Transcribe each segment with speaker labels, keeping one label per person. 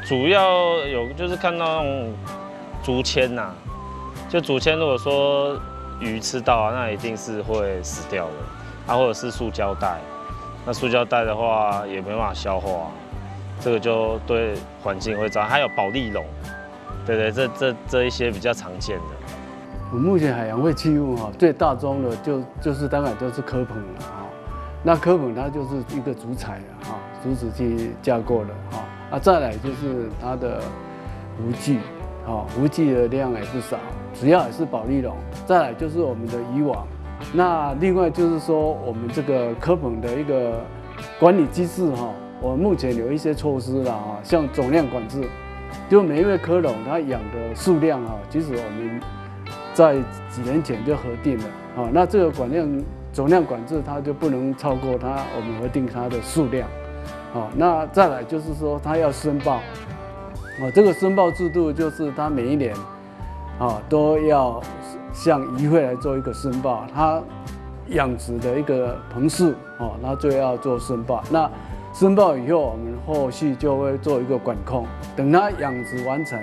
Speaker 1: 主要有就是看到那种竹签呐，就竹签如果说鱼吃到啊，那一定是会死掉的。啊，或者是塑胶袋，那塑胶袋的话也没办法消化，这个就对环境会糟。还有保丽龙，对，这一些比较常见的。
Speaker 2: 我目前海洋废弃物最大宗的就是大概就是蚵棚了那蚵棚它就是一个竹材竹子去架构的再来就是它的浮具浮具的量也不少，主要也是保丽龙。再来就是我们的渔网。那另外就是说，我们这个蚵棚的一个管理机制我们目前有一些措施了像总量管制，就每一位蚵农他养的数量其实我们在几年前就核定了那这个总量管制它就不能超过我们核定它的数量那再来就是说它要申报这个申报制度就是它每一年都要向渔会来做一个申报，它养殖的一个棚数那就要做申报。那申报以后，我们后续就会做一个管控。等它养殖完成，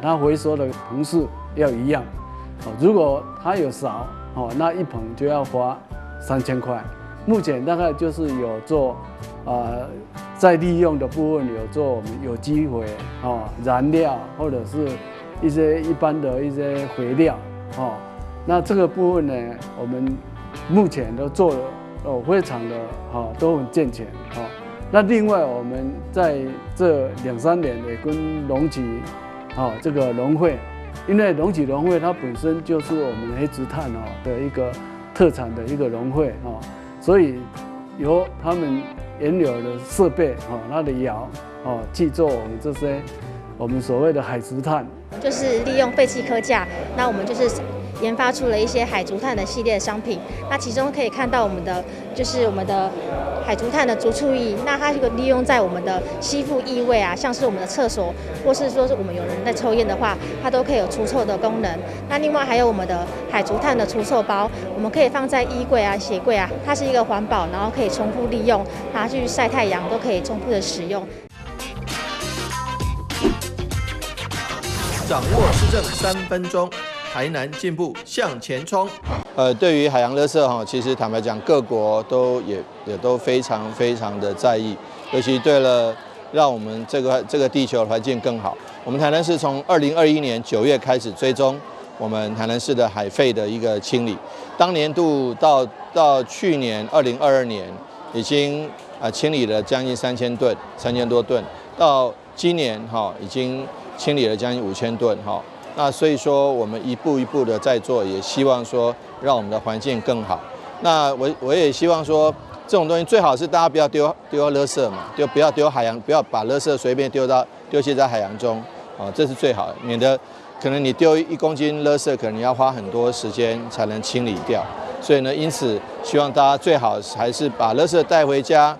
Speaker 2: 它回收的棚数要一样。如果它有少，那一棚就要花3000块。目前大概就是有做再利用的部分有做我们有机肥燃料或者是一些一般的一些肥料。那这个部分呢，我们目前都做了非常的都很健全那另外我们在这2、3年也跟龙崎这个农会，因为龙崎农会它本身就是我们黑竹炭的一个特产的一个农会所以由他们原有的设备它的窑去做我们这些我们所谓的海竹炭。
Speaker 3: 就是利用废弃科架，那我们就是研发出了一些海竹炭的系列商品。那其中可以看到我们的海竹炭的竹醋液，那它这个利用在我们的吸附异味像是我们的厕所，或是说是我们有人在抽烟的话，它都可以有除臭的功能。那另外还有我们的海竹炭的除臭包，我们可以放在衣柜鞋柜它是一个环保，然后可以重复利用，拿去晒太阳都可以重复的使用。
Speaker 4: 掌握施政3分钟，台南进步向前冲。
Speaker 5: 对于海洋垃圾其实坦白讲，各国也都非常的在意，尤其对了让我们这个地球的环境更好。我们台南市从2021年9月开始追踪我们台南市的海废的一个清理，当年度到去年2022年已经清理了将近3000多吨，到今年已经清理了将近5000吨那所以说我们一步一步的在做，也希望说让我们的环境更好。那我也希望说这种东西最好是大家不要丢垃圾嘛，就不要丢海洋，不要把垃圾随便丢弃在海洋中这是最好的，免得可能你丢1公斤垃圾，可能你要花很多时间才能清理掉。所以呢，因此希望大家最好还是把垃圾带回家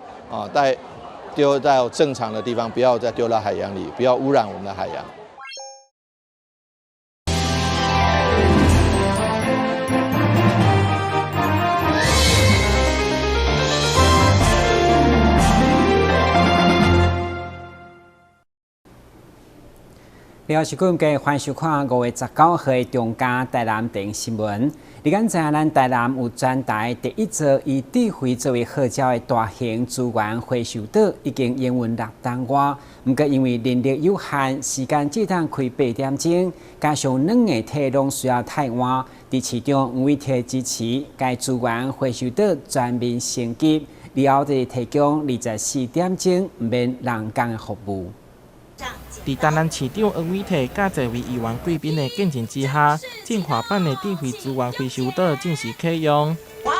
Speaker 5: 丢到正常的地方，不要再丢到海洋里，不要污染我们的海洋。
Speaker 6: 你好，是各位欢迎收看5月19号的中嘉台南电视新闻。你敢知影咱台南有全台第一座以智慧作为号召的大型资源回收岛，已经营运6年多。不过因为人力有限，时间只当开8点钟，加上2个体拢需要太晚，伫市长黄伟哲支持，该资源回收岛全面升级，以后就提供24点钟不免人工的服务。
Speaker 7: 在台南市长黄伟哲甲侪位议员贵宾的见证之下，进化版的智慧资源回收岛正式启用。
Speaker 8: 哇！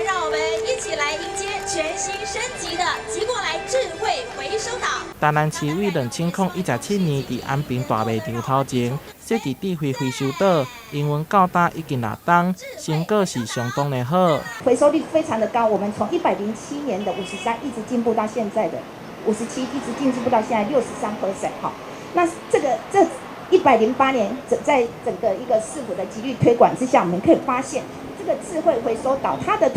Speaker 8: 让我们一起来迎接全新升级的极过来智慧回收岛。
Speaker 7: 台南市为2017年伫安平大卖场头前设置智慧回收岛，营运到达已经6档，成果是相当的好。
Speaker 9: 回收率非常的高，我们从107年的53一直进步到现在的57，一直进步到现在63%哈。那这108年在整个一个市府的极力推广之下，我们可以发现这个智慧回收岛它的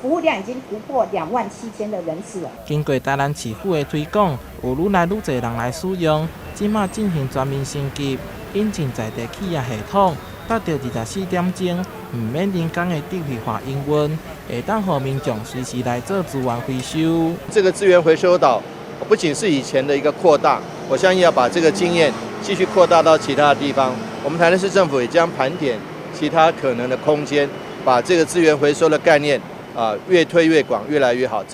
Speaker 9: 服务量已经突破27000的人次了。
Speaker 7: 经过台南市府的推广，有愈来愈侪人来使用，即马进行全面升级，引进在地企业系统，达到24点钟，唔免人工的智慧化营运，会当互民众随时来做资源回收。
Speaker 5: 这个资源回收岛不仅是以前的一个扩大，我相信要把这个经验继续扩大到其他的地方。我们台南市政府也将盘点其他可能的空间，把这个资源回收的概念越推越广，越来越好。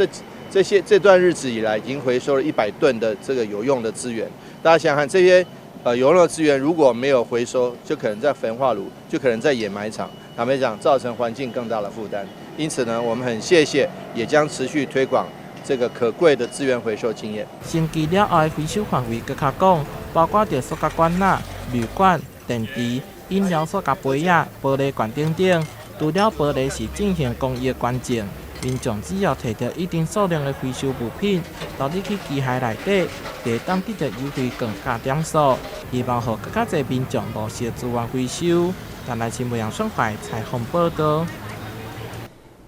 Speaker 5: 这段日子以来，已经回收了100吨的这个有用的资源。大家想想看，这些有用的资源如果没有回收，就可能在焚化炉，就可能在掩埋场，坦白讲，造成环境更大的负担。因此呢，我们很谢谢，也将持续推广这个可贵的资源回收经验。
Speaker 7: 升级了后的回收范围更加广，包括着塑胶管仔、铝管、电池、饮料塑胶杯仔、玻璃罐等等。除了玻璃是进行工艺的关键，民众只要摕到一定数量的回收物品，投入去机械内底，就当得到优惠降价点数。希望让更加侪民众落实资源回收。台南新闻杨顺怀采访报道。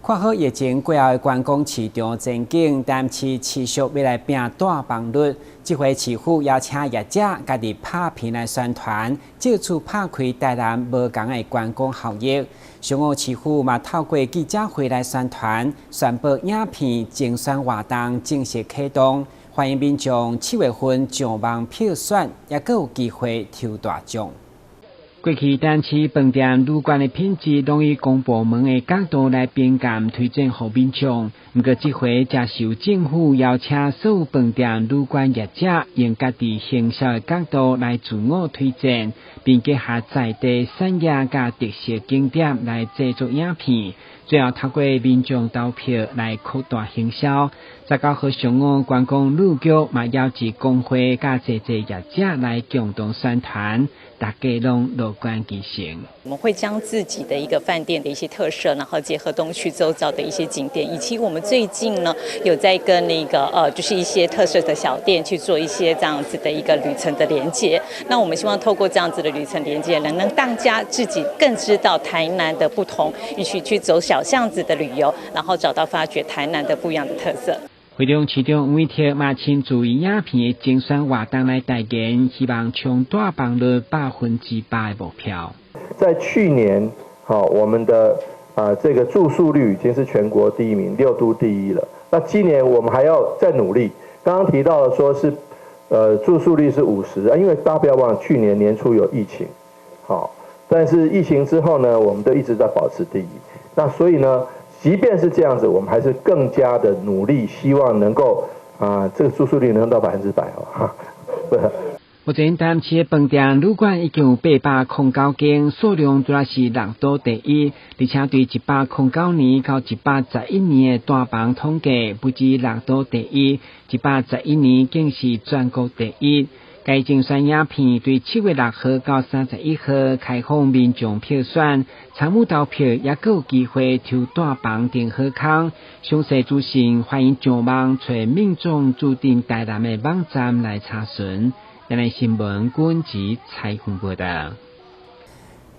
Speaker 6: 看好疫情过后的观光市场前景，但市持续要来拼大房率。这回市府邀请业者家己拍片来宣传，借此拍开台南无同的观光效益。上午市府嘛透过记者会来宣传，宣布影片竞选活动正式启动，欢迎民众7月份上网票选，也阁有机会抽大奖。过去单市饭店旅馆的品质，拢以公部门的角度来评价推荐给民众。不过这回则受政府邀请所有饭店旅馆业者，用家己行销的角度来自我推荐，并结合在地产业甲特色景点来制作影片，最后透过民众投票来扩大行销。19号上午，观光旅局嘛邀集工会甲侪业者来共同宣传。大家拢乐观其成。
Speaker 10: 我们会将自己的一个饭店的一些特色，然后结合东区周遭的一些景点，以及我们最近呢有在跟就是一些特色的小店去做一些这样子的一个旅程的连接。那我们希望透过这样子的旅程连接，能让大家自己更知道台南的不同，一起去走小巷子的旅游，然后找到发掘台南的不一样的特色。
Speaker 6: 会中市长吴伟霆嘛亲自以影片的竞选活动来代言，希望冲大房率100%的目标。
Speaker 5: 在去年，我们的这个住宿率已经是全国第1名，6都第1了。那今年我们还要再努力。刚刚提到的说是，住宿率是50，因为大家不要忘了，去年年初有疫情，但是疫情之后呢，我们都一直在保持第1。那所以呢，即便是这样子，我们还是更加的努力，希望能够这个住宿率能到100%
Speaker 6: 目前台南市的饭店旅馆已经有809间，数量主要是6都第1，而且对109年到111年的大房统计，不止6都第1，111年竟是全国第1。该竞选影片对7月6號到31號開放民眾票選，參與投票也閣有機會抽大房訂好康。詳細資訊歡迎上網找民眾駐點台南的網站來查詢。台南新聞管子採訪報道。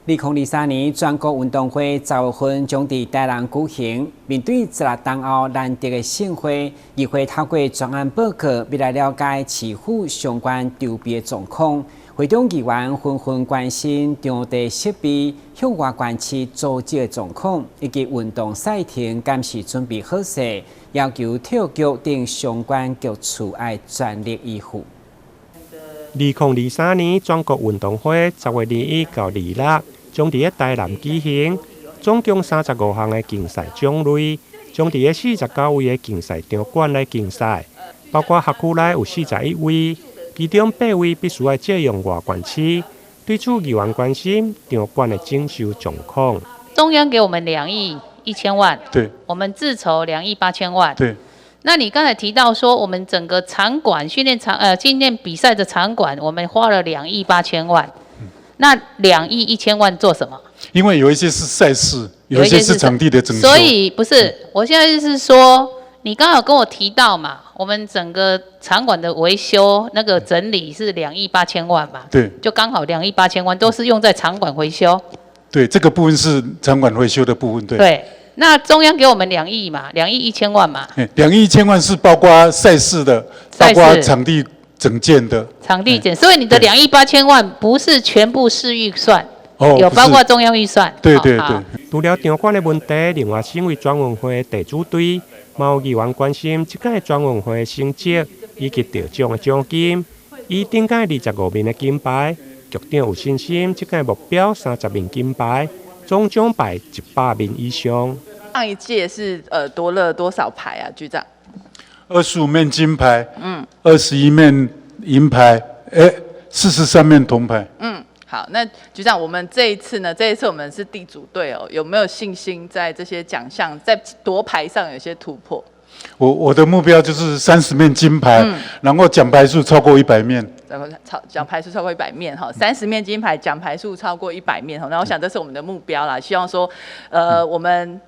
Speaker 6: 2023年全國運動會10月份將在台南舉行。面對16冬後難得的盛會，議會透過專案報告，要來了解市府相關籌備狀況。會中議員紛紛關心場地設備、向外關市組織的狀況，以及運動賽程敢是準備好勢，要求體育局等相關局處要全力以赴。
Speaker 11: 2023年全國運動會10月21到26將在台南舉行，總共35項的競賽種類，將在49位的競賽場館來競賽，包括轄區內有41位，其中8位必須要借用外縣市。對此，議員關心場館的整修狀況。
Speaker 12: 中央給我們2億1千萬，
Speaker 11: 對，
Speaker 12: 我們自籌2億8千萬，
Speaker 11: 對。
Speaker 12: 那你剛才提到說，我們整個場館訓練比賽的場館，我們花了2億8千萬。那2億1千萬做什麼？
Speaker 11: 因為有一些是賽事，有一些是場地的整修。
Speaker 12: 所以不是，我現在是說，你剛剛有跟我提到嘛，我們整個場館的維修那個整理是2億8千萬嘛？
Speaker 11: 對，
Speaker 12: 就剛好2億8千萬都是用在場館維修。
Speaker 11: 對，這個部分是場館維修的部分，對。
Speaker 12: 對。那中央给我们2亿嘛，2亿1000万嘛。
Speaker 13: 2亿1000万是包括赛事的，包括场地整建的。
Speaker 12: 场地整，所以你的2亿8000万不是全部市预算，有包括中央预算。
Speaker 13: 对对对。
Speaker 11: 除了场馆的问题，另外身为全运会地主队，嘛有议员关心这届全运会成绩以及得奖的奖金。以顶届25面的金牌，局长有信心这届目标30面金牌。总奖牌100面以上。
Speaker 14: 上一届是夺了多少牌啊，局长
Speaker 13: ？25面金牌，21面银牌，43面铜牌。
Speaker 14: 好，那局长，我们这一次我们是地主队哦，有没有信心在这些奖项在夺牌上有些突破？
Speaker 13: 我的目标就是30面金牌，然后奖牌数超过100面。
Speaker 14: 奖牌数超过100面哈，30面金牌，奖牌数超过100面哈。那我想这是我们的目标啦，希望说我们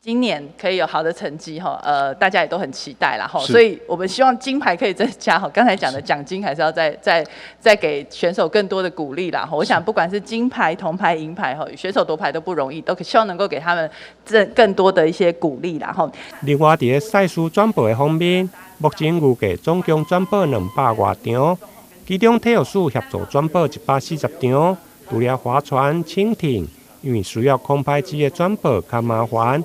Speaker 14: 今年可以有好的成绩哈，大家也都很期待啦哈。所以我们希望金牌可以增加哈。刚才讲的奖金还是要再给选手更多的鼓励啦哈。我想不管是金牌、铜牌、银牌哈，选手夺牌都不容易，都希望能够给他们更多的一些鼓励啦哈。
Speaker 11: 另外在赛事转播的方面，目前预计总共转播200多场。其中体育署协助转播140场，除了划船、蜻蜓，因为需要空拍机的转播较麻烦，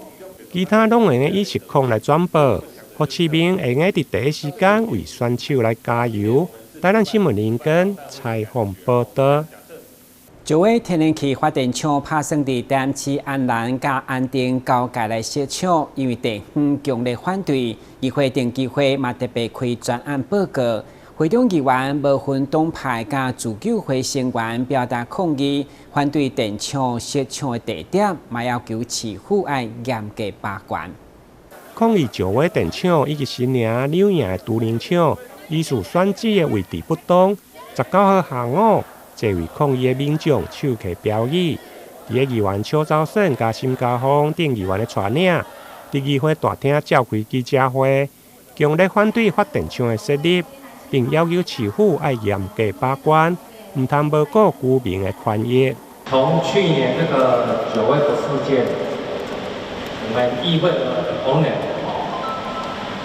Speaker 11: 其他拢会用以实况来转播，让市民会用在第一时间为选手来加油。台南新闻林根采访报道。
Speaker 6: 九位天然气发电厂拍算伫台南市安南甲安定交界来设厂，因为地方强烈反对，议会定期会嘛特别开专案报告。会中议员无分党派甲自救会成员表达抗议，反对电厂设厂的地点，嘛要求市府要严格把关。
Speaker 11: 抗议石尾电厂以及新营、柳营的都灵厂，依次选址的位置不当。19号下午，这位抗议的民众手起标语，伫议员邱兆胜甲沈家峰等议员的带领，伫议会大厅召开记者会，强烈反对发电厂的设立。并要求市府要严格把关，唔通无顾居民的权益。
Speaker 15: 从去年这个9位的事件，我们议会的同仁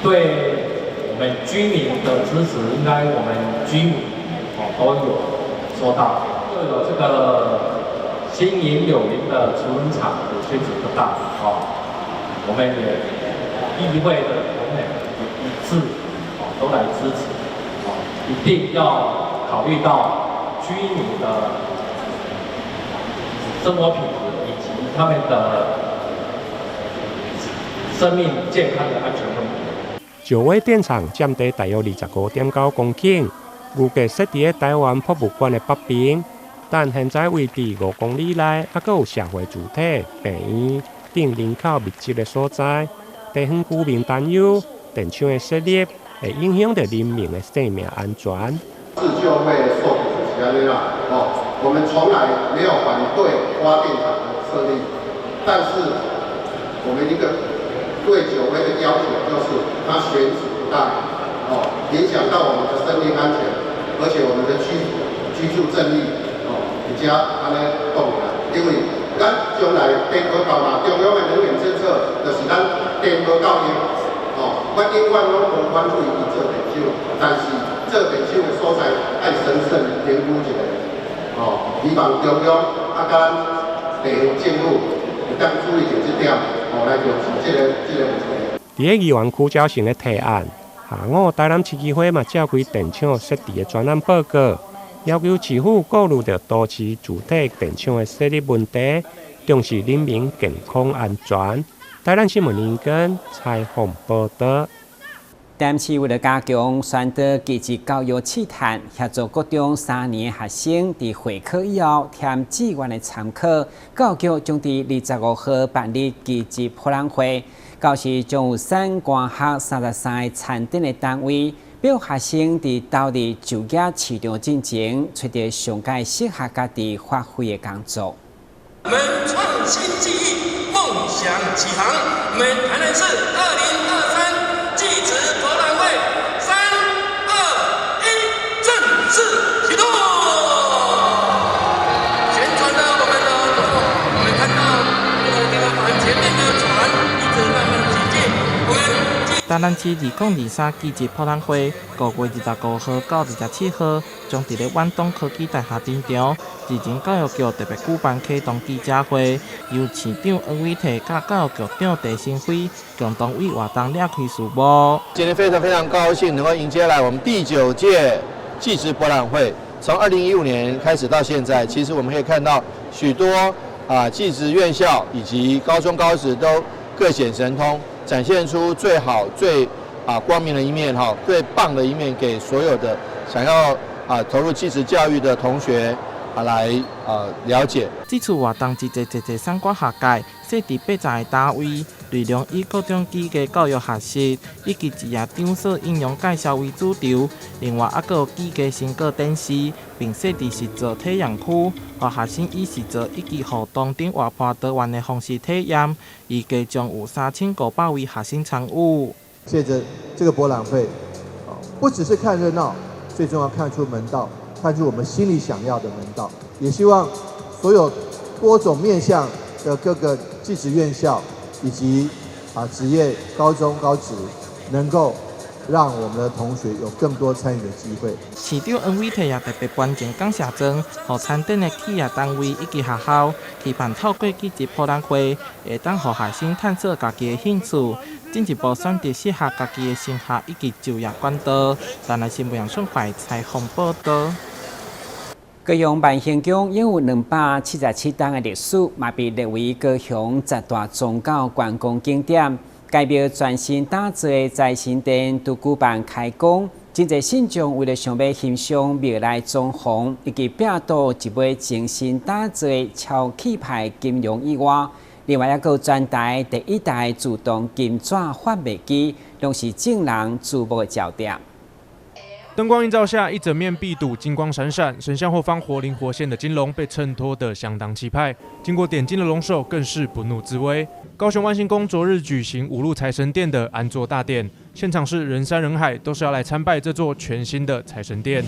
Speaker 15: 对我们居民的支持，应该我们居民都有收到。又有这个新营有营的储能厂有确实不大我们也议会的同仁一致都来支持。一定要考虑到居民的生活品质以及他们的生命健康的安全问题。
Speaker 11: 石尾电厂占地大约25.9公顷，预计设伫台湾博物馆的北边，但现在位置5公里内，还佫有社会主体、病院等人口密集的所在，地方居民担忧电厂的设立。会影响到人民的生命安全。
Speaker 16: 自救会受苦是安尼啦，我们从来没有反对发电厂的设立，但是我们一个对九会的要求就是，它选址不当，影响到我们的生命安全，而且我们的居住正义，比较安尼动啦，因为咱将来电波到嘛，中央的能源政策就是咱电波到应。我永远拢无反对伊做电厂，但是做电厂的所在爱审慎评估一下，希望中央甲地方政府会当注意到这点，来重视这个问题。
Speaker 11: 伫议员区招成的提案，下午台南市议会嘛召开电厂设置的专案报告，要求市府顾虑到都市主体电厂的设立问题，重视人民健康安全。台南新闻林根采访报道。
Speaker 6: 台南市为了加强宣导积极教育试探，协助高中3年学生伫会考以后填志愿的参考，教育将伫25号办理积极博览会，到时将有3官学33个餐厅的单位，表学生伫投入就业市场进前，找到上届适合家己发挥的工作。
Speaker 17: 我们创新技艺，梦想启航。我们台南市2023技职博览会，3、2、1，正式启动！旋转了我们的龙，我们看到这个前面的船。
Speaker 7: 台南市2023技职博览会5月25號到27號，將佇咧遠東科技大廈頂場，自然教育局特別舉辦啟動記者會，由市長黃偉綽甲教育局長陳新輝共同為活動掠開序幕。
Speaker 5: 今天非常高興能夠迎接來我們第9屆技職博覽會。從2015年開始到現在，其實我們可以看到許多技職院校以及高中高職都各顯神通，展現出最好最光明的一面最棒的一面，給所有的想要投入技職教育的同學來了解。
Speaker 7: 這次活動一節相關學界設置8站的單位，內容以各種技藝教育學習以及職業場所應用介紹為主軸。另外，還有技藝成果展示，並設置實作體驗區，讓學生以實作以及互動等活潑多元的方式體驗。預計將有3500位學生參與。
Speaker 16: 借着這個博覽會，不只是看熱鬧，最重要看出門道，看出我們心裡想要的門道。也希望所有多種面向的各個技職院校以及職業高中高職，能夠讓我們的同學有更多參與的機會。
Speaker 7: 市長黃偉綽也特別頒獎感謝狀，予參展的企業單位以及學校，期盼透過技職博覽會，會當予學生探索家己的興趣，進一步選擇適合家己的升學以及就業管道。台南新聞楊順懷採訪報道。
Speaker 6: 高雄萬興宮擁有277棟的歷史，嘛被列為高雄10大宗教觀光景點。該廟全新打造的財神殿都舉辦開工，真濟信眾為了想要欣賞廟內裝潢以及壁道一枚精心打造的超氣派金龍以外，另外還有全台第1台自動金紙販賣機，攏是眾人注目的焦點。
Speaker 18: 燈光映照下，一整面壁堵金光閃閃，神像後方活靈活現的金龍被襯托得相當氣派。經過點睛的龍首更是不怒自威。高雄萬興宮昨日舉行五路財神殿的安座大典，現場是人山人海，都是要來參拜這座全新的財神殿。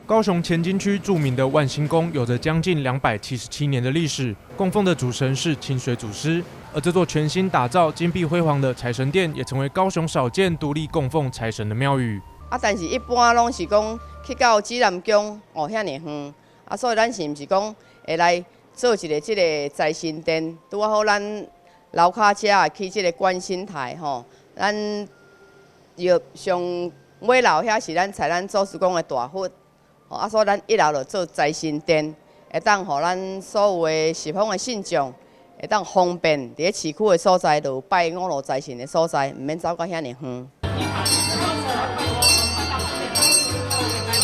Speaker 18: 高雄前金區著名的萬興宮有着將近277年的歷史，供奉的主神是清水祖師。而這座全新打造、金碧輝煌的財神殿，也成為高雄少見獨立供奉財神的廟宇。
Speaker 19: 但是一般攏是講去到指南宮遐爾遠，所以咱是毋是講會來做一個這個財神殿，拄好咱樓骹遮去這個觀星台吼，咱要上尾樓遐是咱財咱祖師公的大佛，所以咱一樓就做財神殿，會當互咱所有的十方的信眾。會當方便伫咧市區的所在，就拜五路財神的所在，唔免走到遐爾遠。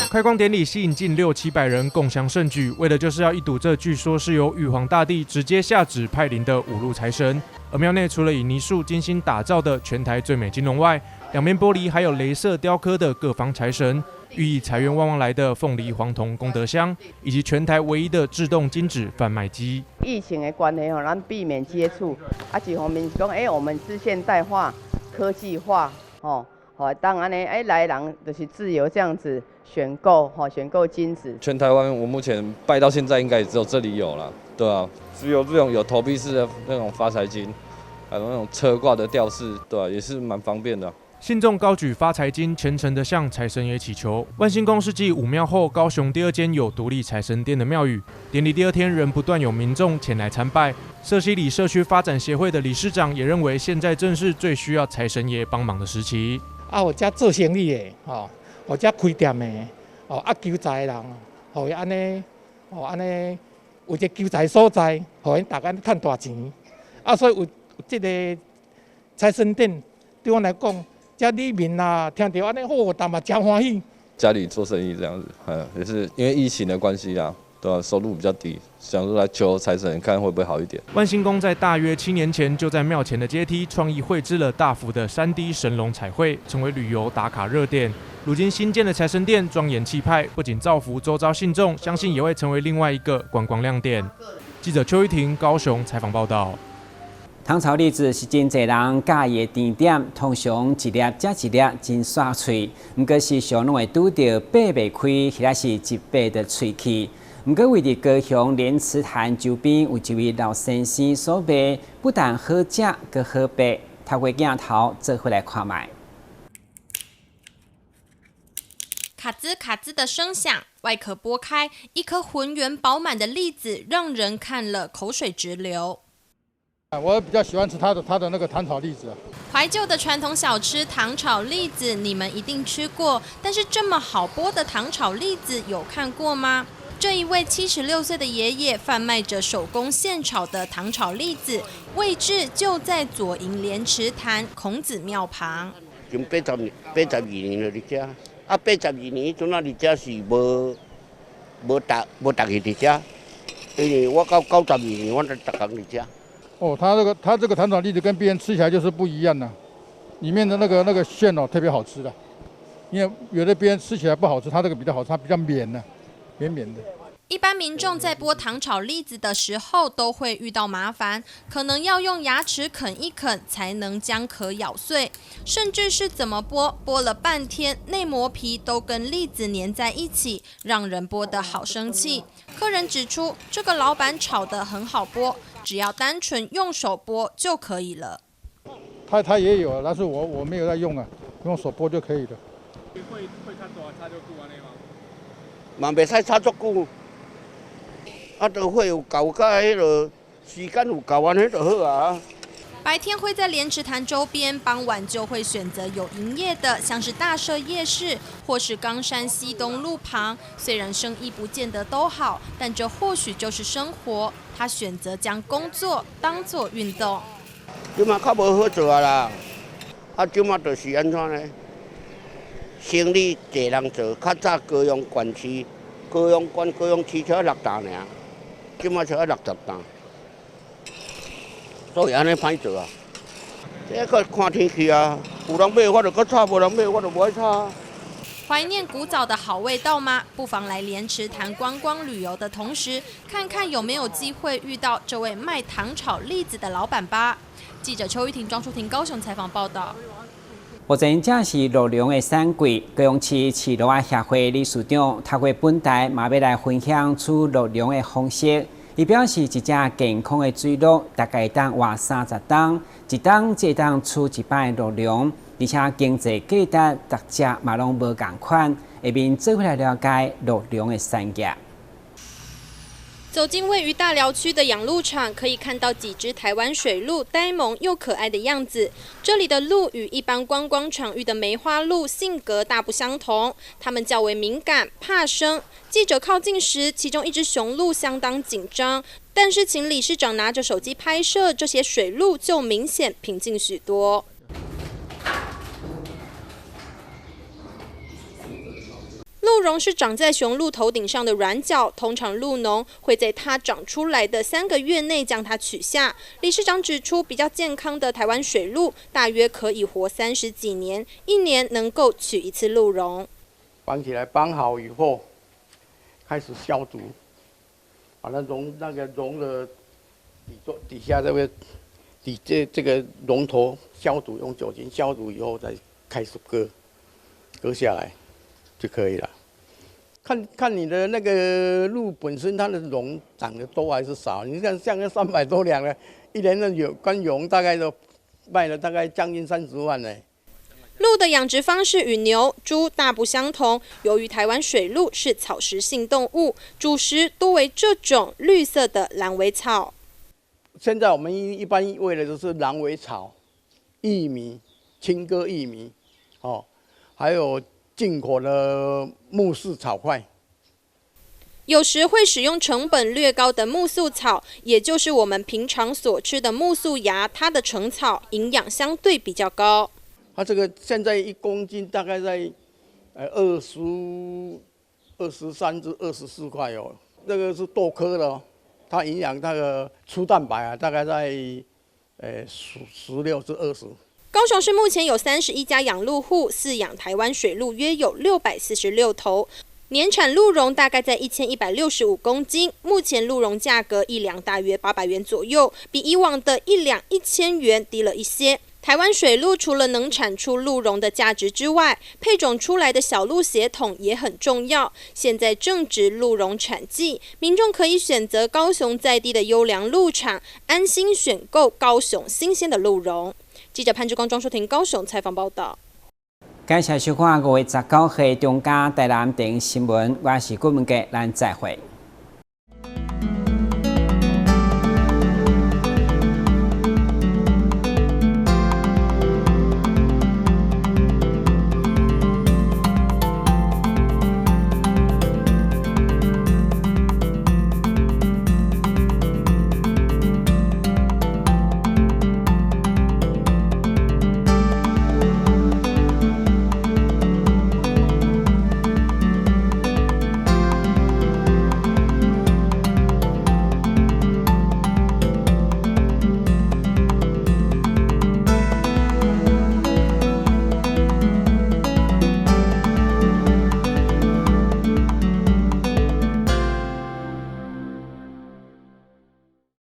Speaker 18: 開光典禮吸引近600-700人共襄盛舉，為的就是要一睹這據說是由玉皇大帝直接下旨派臨的五路財神。而廟內除了以泥樹精心打造的全台最美金龍外，兩面玻璃還有雷射雕刻的各方財神，寓意財源旺旺來的鳳梨黃銅功德箱，以及全台唯一的自動金紙販賣機。
Speaker 19: 疫情的關係，咱避免接觸，一方面是講，我們是現代化、科技化，當然呢，來人就是自由這樣子選購，選購金紙。
Speaker 20: 全台灣我目前拜到現在，應該也只有這裡有了，對啊，只有這種有投幣式的那種發財金，還有那種車掛的吊飾，對啊，也是蠻方便的。
Speaker 18: 信眾高舉發財金，虔誠地向財神爺祈求。萬興宮是繼武廟後高雄第2間有獨立財神殿的廟宇。典禮第2天仍不斷有民眾前來參拜。社西里社區發展協會的理事長也認為，現在正是最需要財神爺幫忙的時期。
Speaker 21: 我這做生意的，我這開店的，求財的人，互伊安尼，有一個求財所在，互因大家賺大錢。所以有這個財神殿，對我來講。家裡面啊，聽到安尼好，但嘛真歡喜。
Speaker 20: 家裡做生意這樣子，也是因為疫情的關係啊，對吧？收入比較低，想說來求財神，看會不會好一點。
Speaker 18: 萬興宮在大約7年前就在廟前的階梯創意繪製了大幅的3D 神龍彩繪，成為旅遊打卡熱點。如今新建的財神殿莊嚴氣派，不僅造福周遭信眾，相信也會成為另外一個觀光亮點。記者邱玉婷高雄採訪報道。
Speaker 6: 糖炒栗子是真濟人介意的甜點，通常一粒接一粒真爽脆，不過時常攏會拄到掰袂開，或者是一掰的喙齒。不过为伫高雄莲池潭周边有一位老先生所卖，不但好食，阁好白。透过镜头做回来看卖。
Speaker 1: 卡滋卡滋的声响，外壳剥开，一颗浑圆饱满的栗子，让人看了口水直流。
Speaker 22: 我比较喜欢吃它的那个糖炒栗子。
Speaker 1: 怀旧的传统小吃糖炒栗子，你们一定吃过，但是这么好剥的糖炒栗子有看过吗？这一位76岁的爷爷贩卖着手工现炒的糖炒栗子，位置就在左营莲池潭孔子庙旁。
Speaker 23: 已经82年了，伫遮。82年迄阵啊，伫遮是无逐个伫遮，因为我到92年，我才逐工伫遮。
Speaker 22: 哦，它这个糖炒栗子跟别人吃起来就是不一样的，里面的那个馅哦特别好吃的，因为有的别人吃起来不好吃，它这个比较好吃，它比较绵的，绵绵的。
Speaker 1: 一般民众在剥糖炒栗子的时候都会遇到麻烦，可能要用牙齿啃一啃才能将壳咬碎，甚至是怎么剥了半天，内膜皮都跟栗子粘在一起，让人剥得好生气。客人指出，这个老板炒得很好剥，只要单纯用手剥就可以了。
Speaker 22: 他也有，但是我没有在用啊，用手剥就可以了。
Speaker 23: 会差多差就久安尼吗？嘛袂使差足久。都会有够甲迄个时间有够完，迄就好啊。
Speaker 1: 白天会在莲池潭周边，傍晚就会选择有营业的，像是大社夜市或是冈山西东路旁。虽然生意不见得都好，但这或许就是生活。他选择将工作当作运动。
Speaker 23: 即马较无好做啊啦，即马就是安怎呢？生意侪人做，较早高雄县市、高雄市才6担尔。即马才60担，所以安尼歹做啊。这个看天气啊，有人买我就搁炒，无人买我就无爱炒。
Speaker 1: 怀念古早的好味道吗？不妨来莲池潭观光旅游的同时，看看有没有机会遇到这位卖糖炒栗子的老板吧。记者邱玉婷、庄淑婷高雄采访报道。
Speaker 6: 目前正是鹿茸的产季，高雄市市鹿仔协会理事长透过本台嘛要来分享处鹿茸的方式。伊表示，一只健康的水鹿大概当活30担，一担只当处一摆鹿茸，而且经济价值大家嘛拢无共款，下面做回来了解鹿茸的产业。
Speaker 1: 走进位于大寮区的养鹿场，可以看到几只台湾水鹿呆萌又可爱的样子。这里的鹿与一般观光场域的梅花鹿性格大不相同，它们较为敏感、怕生。记者靠近时，其中一只雄鹿相当紧张，但是请理事长拿着手机拍摄，这些水鹿就明显平静许多。鹿茸是长在雄鹿头顶上的软角，通常鹿农会在它长出来的3个月内将它取下。理事长指出，比较健康的台湾水鹿大约可以活30几年，1年能够取1次鹿茸。
Speaker 24: 绑起来，绑好以后，开始消毒，把那个茸的底下这个龙头消毒，用酒精消毒以后再开始割下来就可以了。看你的那个鹿本身，它的茸长得多还是少？你像那300多两的，一年的光茸大概都卖了大概将近30万呢。
Speaker 1: 鹿的养殖方式与牛、猪大不相同，由于台湾水鹿是草食性动物，主食多为这种绿色的蓝尾草。
Speaker 24: 现在我们一般喂的都是蓝尾草、薏米、青稞薏米，还有进口的木氏草块，
Speaker 1: 有时会使用成本略高的木素草，也就是我们平常所吃的木素芽，它的成草营养相对比较高。
Speaker 24: 它这个现在1公斤大概在23至24块哦，这个是豆科的哦，它营养那个粗蛋白啊，大概在16至20。
Speaker 1: 高雄市目前有31家养鹿户，饲养台湾水鹿约有646头，年产鹿茸大概在1165公斤。目前鹿茸价格1两大约800元左右，比以往的1两1000元低了一些。台湾水鹿除了能产出鹿茸的价值之外，配种出来的小鹿血统也很重要。现在正值鹿茸产季，民众可以选择高雄在地的优良鹿场，安心选购高雄新鲜的鹿茸。记者潘志光、庄淑婷高雄采访报道。
Speaker 6: 感谢收看5月19日中嘉台南电视新闻，我是郭文杰，咱再会。